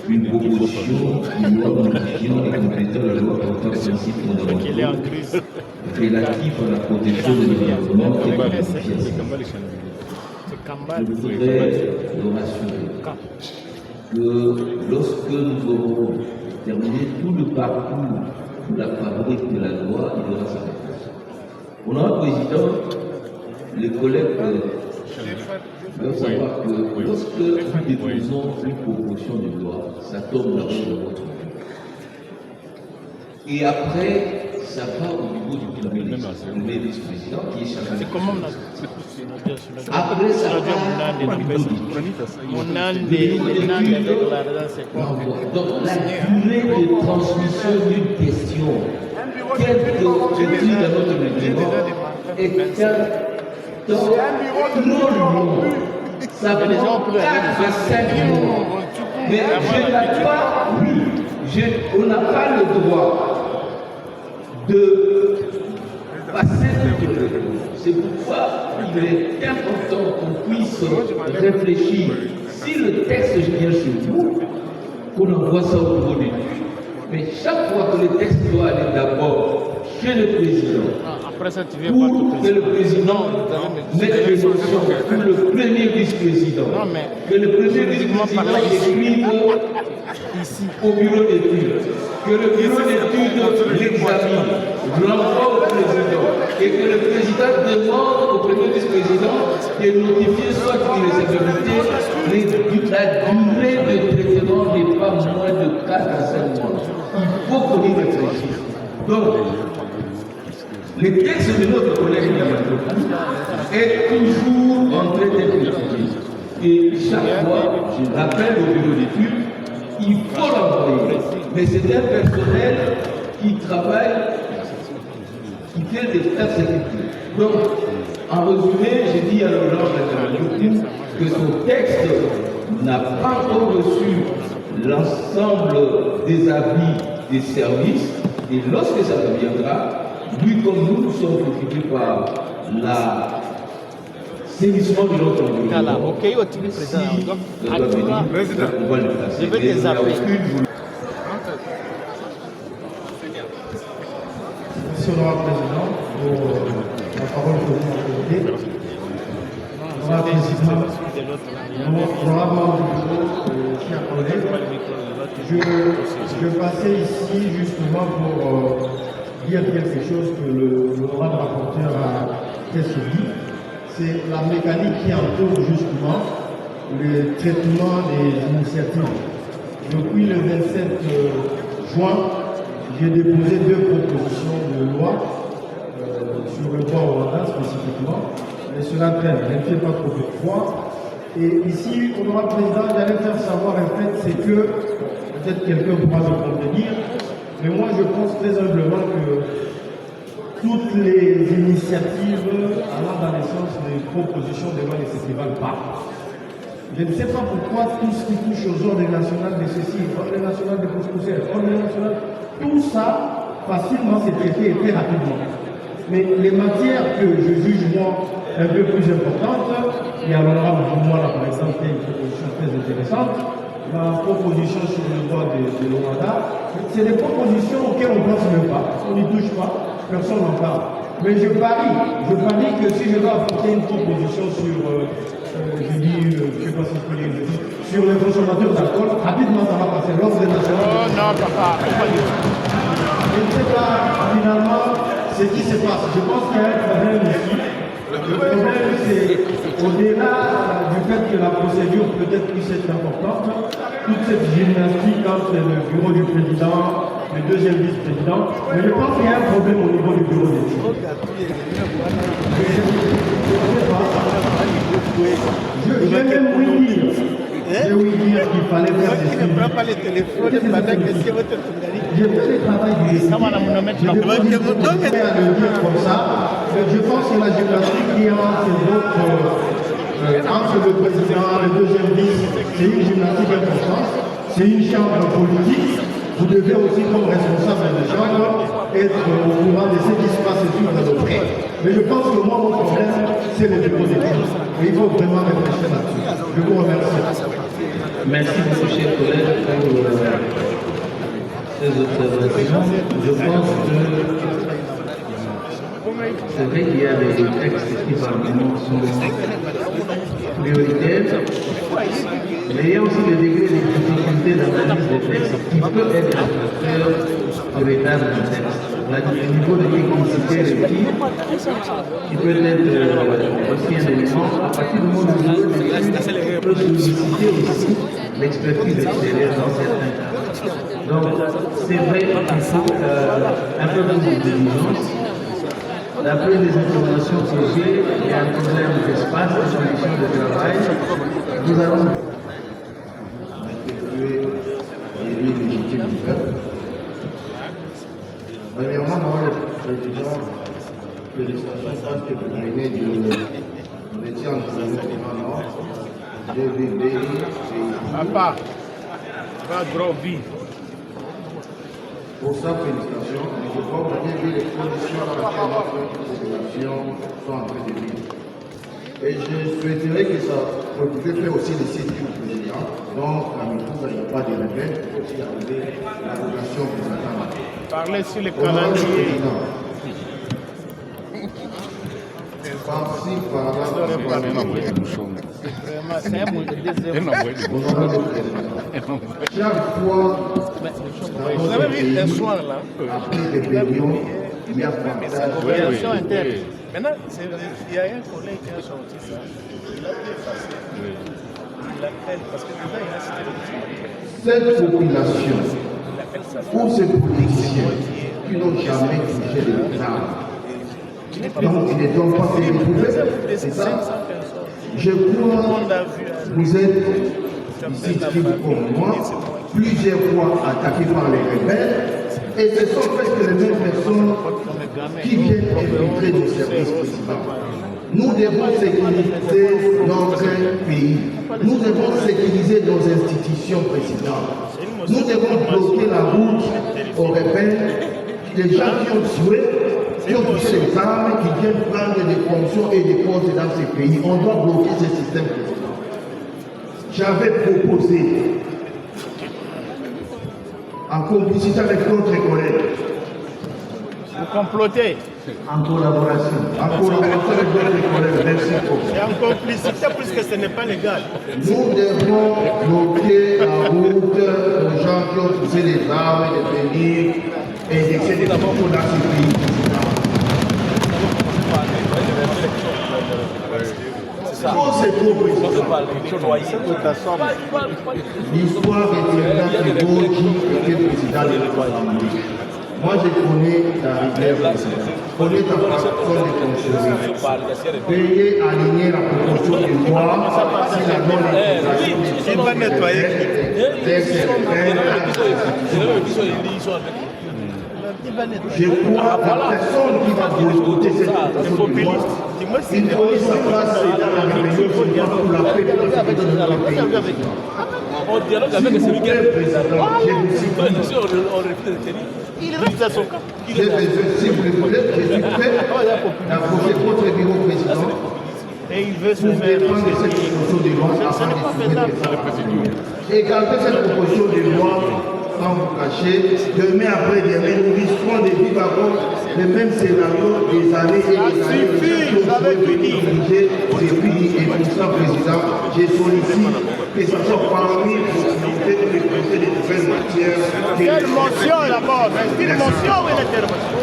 une proposition de loi modifiant et complétant la loi portant principes fondamentaux relatifs à la protection de l'environnement et de la confiance. Je voudrais le rassurer que lorsque nous aurons terminé tout le parcours de la fabrique de la loi, il aura sa réponse. Honorable Président, les collègues doivent savoir que lorsque nous déposons une proposition de loi, ça tombe d'abord de votre main. Et après, ça va au niveau du premier vice-président qui est chacun. C'est comment on a Après, ça va donc la durée de transmission d'une question, quelle que je dis dans notre règlement, est un temps trop long. Ça prend 4 à 5 mois. Mais je n'ai pas, on n'a pas le droit de passer toute le temps. C'est pourquoi il est important qu'on puisse réfléchir. Si le texte vient chez vous, qu'on envoie ça au bureau d'études. Mais chaque fois que le texte doit aller d'abord chez le président, après ça, tu viens pour que le président mette les options pour le premier vice-président, que le premier vice-président écrive ici au bureau d'études, que le bureau d'études l'examine, l'envoie au président, et que le président demande au premier vice-président de notifier soit l'irrécevabilité, la durée de traitement n'est pas moins de 4 à 5 mois. Il faut qu'on y réfléchisse. Donc, le texte de notre collègue est toujours en train d'être étudié. Et chaque fois, je rappelle au bureau d'études, il faut l'envoyer. Mais c'est un personnel qui travaille, qui fait des tests sécurité. Donc, en résumé, j'ai dit à l'honorable que son texte n'a pas encore reçu l'ensemble des avis des services. Et lorsque ça reviendra, lui comme nous sommes occupés par l'assainissement de notre environnement. Ok, on va le placer. Je vais les appeler. Monsieur le Président, pour la parole que vous m'avez donnée. Honorable Président, honorable membre du bureau, chers collègues, je passais ici justement pour dire quelque chose que l'honorable rapporteur a dit. C'est la mécanique qui entoure justement le traitement des initiatives. Depuis le 27 juin, j'ai déposé 2 propositions de loi sur le droit au mandat spécifiquement, mais cela traîne, je ne fais pas trop de fois. Et ici, honorable président, j'allais faire savoir en fait, c'est que, peut-être quelqu'un pourra me convenir, mais moi je pense très humblement que toutes les initiatives allant dans le sens des propositions de loi ne s'équivalent pas. Je ne sais pas pourquoi tout ce qui touche aux ordres nationales de ceci, ordre national de poussière, ordre national, tout ça, facilement c'est traité et très rapidement. Mais les matières que je juge moi un peu plus importantes, il y a l'honorable pour moi là par exemple, qui est une proposition très intéressante, la proposition sur le droit de l'OMADA, c'est des propositions auxquelles on ne pense même pas, on n'y touche pas, personne n'en parle. Mais je parie que si je dois apporter une proposition sur, je sais pas si je peux dire, sur les consommateurs d'alcool, rapidement ça va passer l'ordre national. Oh non, papa, je ne sais pas finalement ce qui se passe. Je pense qu'il y a un problème ici. Le problème, c'est au-delà du fait que la procédure peut-être puisse être importante, toute cette gymnastique entre le bureau du président, le deuxième vice-président, mais je pense qu'il y a un problème au niveau du bureau d'études. Je vais même oui dire. Je vais dire qu'il fallait faire des suivis. Je fais le travail du député. Je vais à le dire comme ça. Je pense que la gymnastique qui est entre le président et le deuxième vice, c'est une gymnastique importante. C'est une chambre politique. Vous devez aussi, comme responsable de chambre, être au courant de ce qui se passe sur la doctrine. Mais je pense que moi, mon problème, c'est le bureau d'études. Et il faut vraiment réfléchir là-dessus. Je vous remercie. Merci beaucoup, chers collègues, pour ces observations. Je pense que c'est vrai qu'il y a des textes qui, par moment, sont prioritaires, mais il y a aussi des degrés de difficulté d'analyse des textes qui peuvent être un facteur de retard du texte. Le niveau de technicité requis, qui peut être aussi un élément, à partir du moment où on peut solliciter aussi l'expertise extérieure dans certains cas. Donc, c'est vrai qu'il faut un peu de vigilance. D'après les informations que j'ai, il y a un problème d'espace, de conditions de travail. Nous allons premièrement, moi, le président, félicitations parce que vous venez de métier en gouvernement, j'ai vu béni. Papa, pas gros vie. Pour ça, félicitations. Mais je crois que vous avez vu les conditions dans lesquelles notre population sont en train de vivre. Et je souhaiterais que ça, vous pouvez faire aussi des sites au président. Donc, à mes tours, il n'y a pas de rebelle, il faut aussi arriver la population qui nous attend. Parlez sur les calendriers. Par-ci, par-là, chaque fois, Vous avez vu un soir là, après des périodes, il y a la coopération interne. Maintenant, il y a un collègue qui a sorti ça. Il a été effacé. Il appelle parce que déjà il a cité le cette population ou ces politiciens qui n'ont jamais touché les armes, donc ils ne donnent pas fait les problèmes, c'est ça. Je crois que vous êtes ici comme moi, plusieurs fois attaqués par les rebelles, et ce sont presque les mêmes personnes qui viennent infiltrer nos services présidents. Nous devons sécuriser notre pays. Nous devons sécuriser nos institutions présidentes. Nous devons bloquer la route aux rebelles, les gens qui ont tué, qui ont touché les armes, qui viennent prendre des fonctions et des postes dans ces pays. On doit bloquer ce système président. J'avais proposé, en complicité avec d'autres collègues, Vous complotez. en collaboration. en collaboration avec d'autres collègues, merci beaucoup. Et en complicité puisque ce n'est pas légal. Nous devons bloquer la route aux gens qui ont poussé les armes et de venir et d'excès des fonctions dans ce pays. Pour ces pauvres l'histoire retiendra que Boji était président de l'État. Moi, je connais ta rigueur, je connais ta façon de construire. Veuillez aligner la proposition de loi si la non-intégration Il va nettoyer. Je crois que la personne qui va boycotter cette proposition de loi, il faut sa place dans la réunion pour la paix de notre pays. On dialogue avec celui qui est président. Je vous cite. on refuse de tenir. Il reste à son camp. J'ai besoin, si vous le voulez, je suis prêt d'approcher votre bureau président. Et il veut se Pour faire défendre cette proposition de loi afin de soumettre. Et garder cette proposition de loi sans vous cacher. Demain après-demain, nous risquons de vivre encore le même scénario des années et des années. suffit, vous avez fini. C'est fini. Et pour ça, président, je sollicite que ce soit parmi vos unités de présenter des nouvelles matières. Quelle motion d'abord? Est-ce qu'une motion ou une intervention?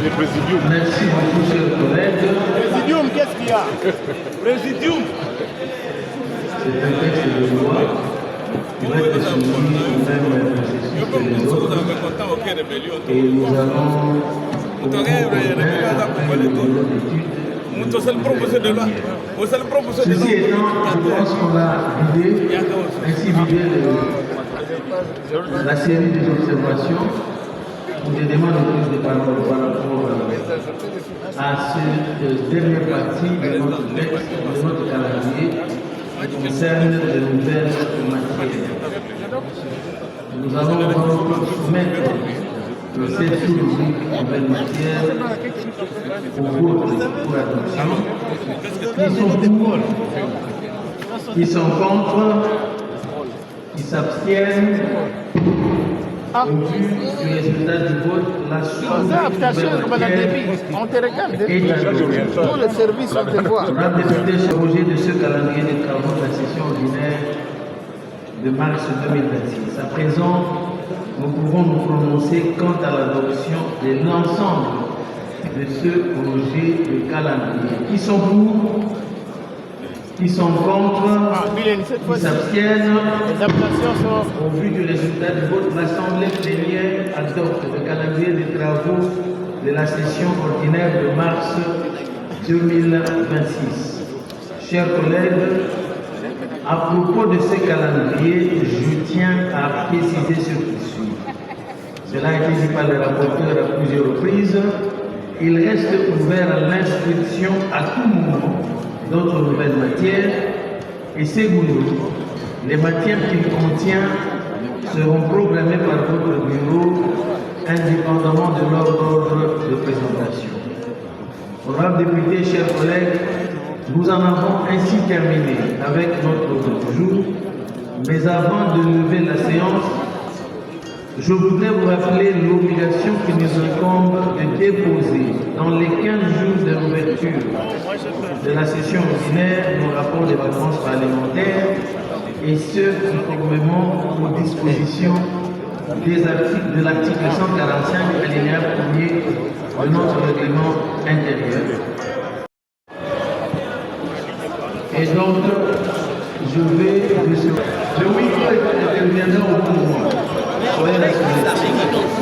Le présidium. Merci beaucoup, chers collègues. Présidium, qu'est-ce qu'il y a? Présidium. C'est un texte de loi qui va être soumis au même processus que les autres. Et nous allons Ceci étant, je pense qu'on a ainsi vidé la série des observations ou des demandes de prise de parole par rapport à cette dernière partie de notre texte, de notre calendrier, qui concerne de nouvelles matières. Nous allons donc soumettre cette sous-rubrique nouvelles matières au vote pour adoption. Qui sont pour, qui sont contre, qui s'abstiennent. Au vu du résultat du vote, la sous-rubrique On te regarde. est adoptée. Tous les services, on te voit. Honorable député chargé de ce calendrier des travaux de la session ordinaire de mars 2026. À présent, nous pouvons nous prononcer quant à l'adoption de l'ensemble de ce projet de calendrier. Qui sont pour? Qui sont contre? Qui s'abstiennent? Les abstentions sont. Au vu du résultat du vote, l'Assemblée plénière adopte le calendrier des travaux de la session ordinaire de mars 2026. Chers collègues, à propos de ce calendrier, je tiens à préciser ce qui suit. Cela a été dit par le rapporteur à plusieurs reprises. Il reste ouvert à l'inscription à tout moment d'autres nouvelles matières et secondo, les matières qu'il contient seront programmées par votre bureau indépendamment de leur ordre de présentation. Honorables députés, chers collègues, nous en avons ainsi terminé avec notre ordre du jour, mais avant de lever la séance, je voudrais vous rappeler l'obligation qui nous incombe de déposer dans les 15 jours de l'ouverture de la session ordinaire nos rapports des vacances parlementaires et ce, conformément aux dispositions de l'article 145 alinéa 1er de notre règlement intérieur. Et donc, je vais le micro interviendra au mouvement. Soyez rassurés.